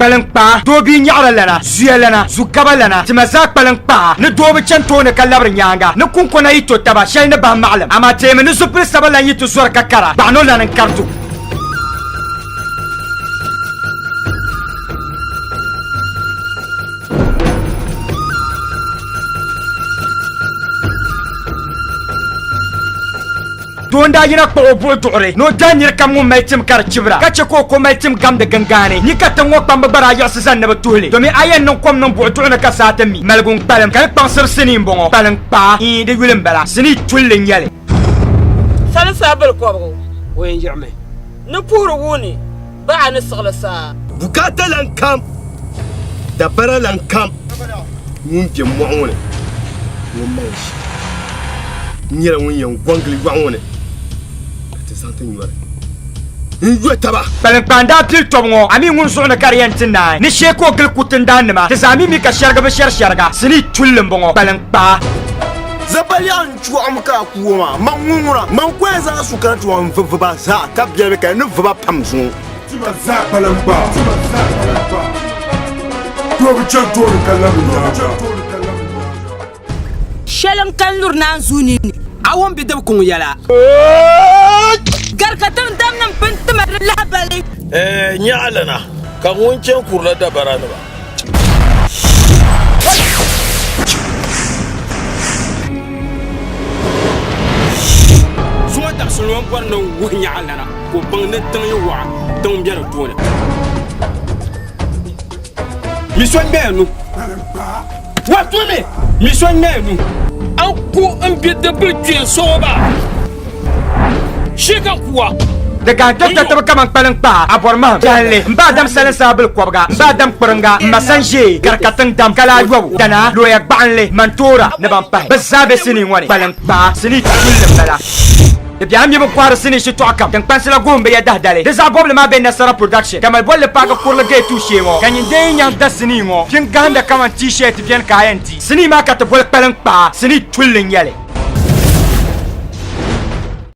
kpalin kpa dobi nyaɣara lana zuya lana zukaba lana tima zaa kpalin kpa ni doobi chani tooni ka labiri nyaanga ni kunkona yi to taba shɛli ni bahi maɣalim ama teemi ni zupili sabila yi ti zɔri ka kara baɣano lana n-kartu Donda yina kpago buɣu duɣuri ni o daa niri kam ŋun mali tim ka di chibira ka che ka o ko mali tim gamdi gingaani ni ka tiŋ ŋɔ kpambi gbara yiɣisi zani ni bi tuhili domi a yɛn niŋ kom niŋ buɣu duɣu ni ka saati mi maligu n-kpalim ka ni kpaŋsiri sinii n-bɔŋɔ kpalim kpaa di yuli n-bala sinii tulli n-nyɛli sani sabili kɔbigu o yɛn yiɣimi ni puhiri wuuni baɣa ni siɣili saa bukata lan kam dabara lan kam ŋun be mɔɣu ŋɔ ni ŋun mali shi n nyɛla ŋun yɛn gɔngili yɔɣu ŋɔ ni n-yɔ taba kpalim kpaa n-daa pili tɔbu ŋɔ a mi ŋun zuɣu ni ka di yɛn ti naai ni shee ka o gili kutindaannima ti zaa mi ka shɛrigi bi shɛri shɛriga sinii tulli n-bɔŋɔ kpalim kpaa zabaliya n chuɣam ka a kuwo maa man ŋuŋuna man kɔɛ zaŋ su kana ti wɔn viba zaa ka biɛli ka ni viba pam zuŋɔ tima zaa kpalim kpaa doobi chani tooni ka labiri nyaanga shɛli n-kan luri naan zuuni ni a wan bi dabi kuŋ yɛla garikatin dam nim pun tima di lahabali nyaɣalina ka ŋun chani kurila dabara nima zuɣu taɣisili wan bɔri ni wuhi nyaɣalina ko baŋ ni tiŋ yi waɣa tiŋ bɛ di tooni mi so ŋmɛya nu wa tumi mi so ŋmɛya nu an ku n bi dabili kpeen sooba shi kan kuwa daga n-tɔbta tibi kaman kpalim kpaa a bɔri mahim jahili n ba dam salin saabili kɔbiga n ba dam kpiringa n ma san ʒee garikatin dam kala yɔbu dana looya gbaɣinli mantoora ni ban pahi bɛ zaa be sinii ŋɔ ni kpalim kpaa sinii tulli m-bala di bɛɣa mi bi kɔhiri sinii shitɔɣu kam din kpansila goon bi ya dahdali di zaɣ bɔbili maa be nasara production ka mali bolli paaki kurili gee tuu shee ŋɔ ka nyindee nyaŋ da sinii ŋɔ fin gahanda kaman t-shirt biɛni ka a yɛn ti sinii maa ka ti boli kpalim kpaa sinii tulli n-nyɛli